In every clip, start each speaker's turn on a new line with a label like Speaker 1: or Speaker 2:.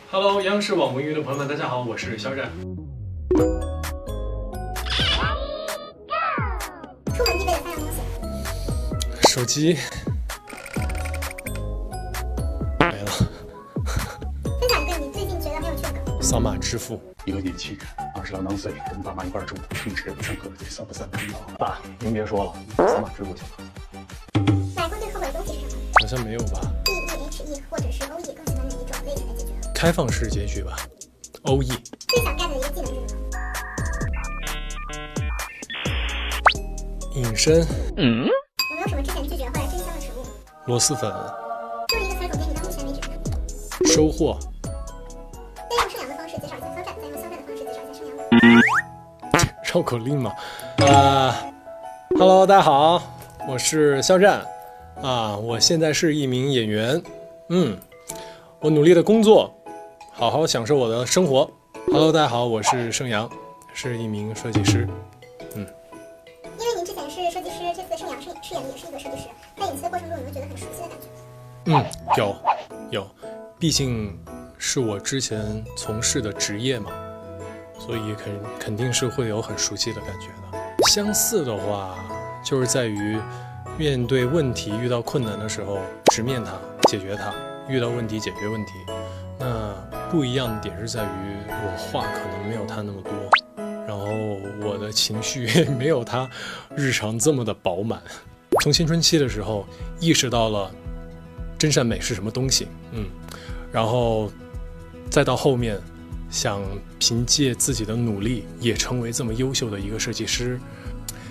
Speaker 1: Hello， 央视网文娱的朋友们，大家好，我是肖战。
Speaker 2: 出门必备的3样东西：
Speaker 1: 手机没了，
Speaker 2: 分享一个你最近觉得很有趣的梗。
Speaker 1: 扫码支付。
Speaker 3: 一个年轻人20郎当岁，跟爸妈一块住，平时上课得3不3看到。
Speaker 1: 爸，您别说了，扫码支付行了。
Speaker 2: 买过最后悔的东西是什么？
Speaker 1: 好像没有吧
Speaker 2: ？DEHE 或者是 OE 更喜欢哪一种类型的结局？
Speaker 1: 开放式结局吧。OE。
Speaker 2: 最想 get 的一个技能是什么？
Speaker 1: 隐身。
Speaker 2: 有没有什么之前拒绝后来真香的食物？
Speaker 1: 螺蛳粉。
Speaker 2: 用一个词儿总结你到目前为止。
Speaker 1: 收获。
Speaker 2: 先用盛阳的方式介绍一下肖战，再用肖战的方式介绍一下盛阳。
Speaker 1: 绕口令嘛。Hello， 大家好，我是肖战。我现在是一名演员。我努力的工作，好好享受我的生活。Hello， 大家好，我是盛阳，是一名设计师。
Speaker 2: 因为您之前是设计师，这次盛阳饰演的也是一个设计师，在演戏的过程中有没有觉得很熟悉的感觉？
Speaker 1: 有，毕竟是我之前从事的职业嘛，所以肯定是会有很熟悉的感觉的。相似的话，就是在于面对问题、遇到困难的时候，直面它，解决它；遇到问题，解决问题。那不一样的点是在于，我话可能没有他那么多，然后我的情绪也没有他日常这么的饱满。从青春期的时候意识到了真善美是什么东西，然后再到后面想凭借自己的努力也成为这么优秀的一个设计师，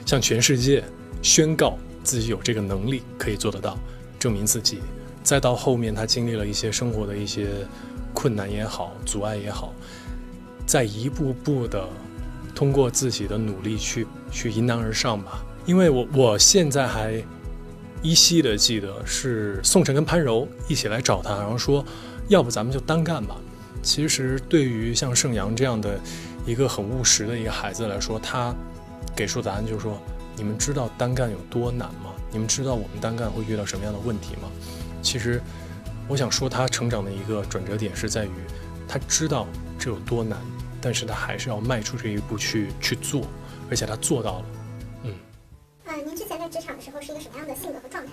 Speaker 1: 向全世界宣告自己有这个能力可以做得到，证明自己。再到后面他经历了一些生活的一些困难也好，阻碍也好，再一步步的通过自己的努力去迎难而上吧。因为我现在还依稀的记得是宋晨跟潘柔一起来找他，然后说要不咱们就单干吧。其实对于像盛阳这样的一个很务实的一个孩子来说，他给出答案就是说，你们知道单干有多难吗？你们知道我们单干会遇到什么样的问题吗？其实我想说他成长的一个转折点是在于他知道这有多难，但是他还是要迈出这一步去做，而且他做到了。
Speaker 2: 您之前在职场的时候是一个什么样的性格和状态？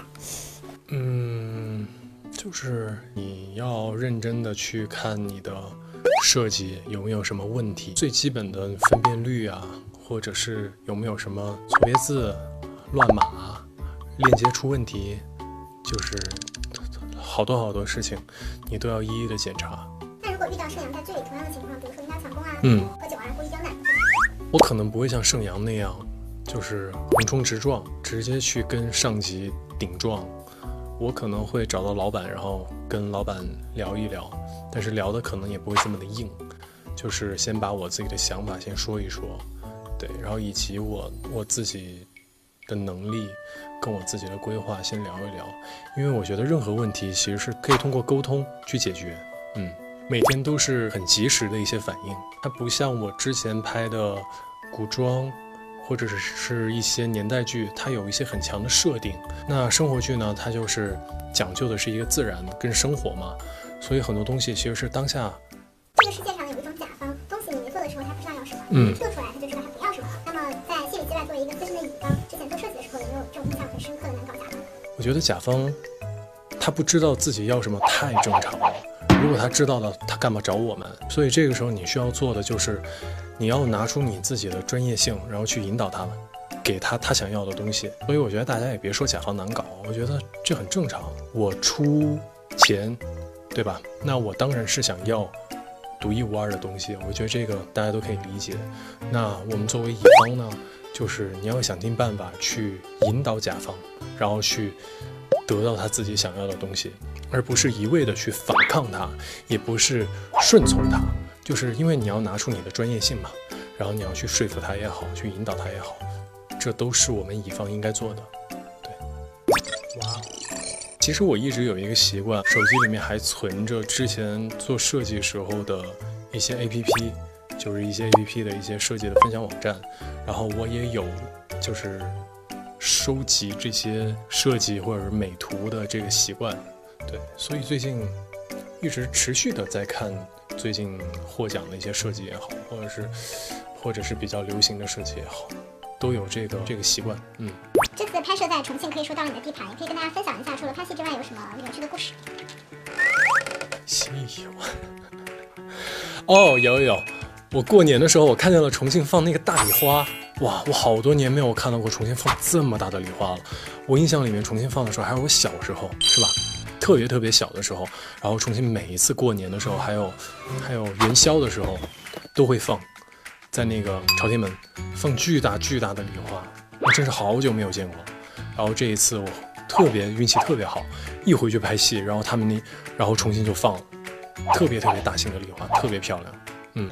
Speaker 1: 就是你要认真的去看你的设计有没有什么问题，最基本的分辨率啊，或者是有没有什么错别字、乱码、链接出问题，就是好多事情你都要一一的检查。
Speaker 2: 那如果遇到盛阳在剧里同样的情况，比如说引导抢功啊、喝酒啊、故意刁难，
Speaker 1: 我可能不会像盛阳那样就是横冲直撞，直接去跟上级顶撞。我可能会找到老板，然后跟老板聊一聊，但是聊的可能也不会这么的硬，就是先把我自己的想法先说一说，对，然后以及我自己的能力跟我自己的规划先聊一聊。因为我觉得任何问题其实是可以通过沟通去解决。每天都是很及时的一些反应，它不像我之前拍的古装或者是一些年代剧，它有一些很强的设定。那生活剧呢，它就是讲究的是一个自然跟生活嘛，所以很多东西其实是当下。
Speaker 2: 这个世界上有一种甲方，东西你没做的时候他不知道要什么，做出来他就知道他不要什么。那么在戏里戏外作为一个资深的乙方，之前做设计的时候有没有这种印象很深刻的难搞甲方？
Speaker 1: 我觉得甲方他不知道自己要什么太正常了，如果他知道了，他干嘛找我们？所以这个时候你需要做的就是你要拿出你自己的专业性，然后去引导他们，给他想要的东西。所以我觉得大家也别说甲方难搞，我觉得这很正常。我出钱，对吧？那我当然是想要独一无二的东西，我觉得这个大家都可以理解。那我们作为乙方呢，就是你要想尽办法去引导甲方，然后去得到他自己想要的东西，而不是一味的去反抗他，也不是顺从他。就是因为你要拿出你的专业性嘛，然后你要去说服他也好，去引导他也好，这都是我们乙方应该做的。对，哇，其实我一直有一个习惯，手机里面还存着之前做设计时候的一些 APP， 就是一些 APP 的一些设计的分享网站，然后我也有就是收集这些设计或者是美图的这个习惯。对，所以最近一直持续的在看最近获奖的一些设计也好，或者是比较流行的设计也好，都有这个习惯。
Speaker 2: 这次拍摄在重庆，可以说到了你的地盘，也可以跟大家分享一下，除了拍戏之外有什么有趣的故事？
Speaker 1: 戏有哦，有，我过年的时候我看见了重庆放那个大礼花，哇，我好多年没有看到过重庆放这么大的礼花了。我印象里面重庆放的时候还是我小时候，是吧？特别小的时候，然后重庆每一次过年的时候，还有元宵的时候，都会放，在那个朝天门放巨大的礼花，我真是好久没有见过了。然后这一次我运气特别好，一回去拍戏，然后重新就放了，特别大型的礼花，特别漂亮，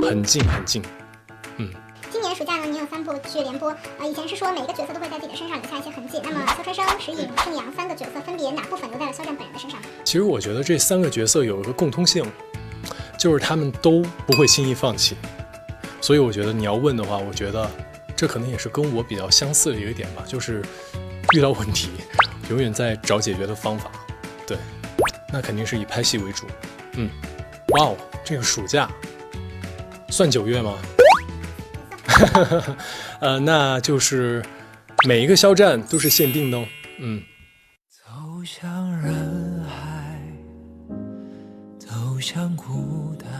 Speaker 1: 很近。
Speaker 2: 今年暑假呢，你有3部剧连播，以前是说每个角色都会在自己的身上留下一些痕迹，那么邱春生、石颖、盛阳3个角色分别哪部分留在了肖战本人的身上呢？
Speaker 1: 其实我觉得这3个角色有一个共通性，就是他们都不会轻易放弃，所以我觉得你要问的话，我觉得这可能也是跟我比较相似的一个点吧，就是遇到问题永远在找解决的方法。对，那肯定是以拍戏为主。哇哦，这个暑假算9月吗？那就是每一个肖战都是限定的哦。
Speaker 4: 走向人海，走向孤单，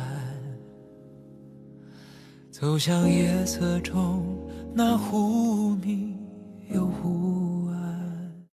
Speaker 4: 走向夜色中那忽明又忽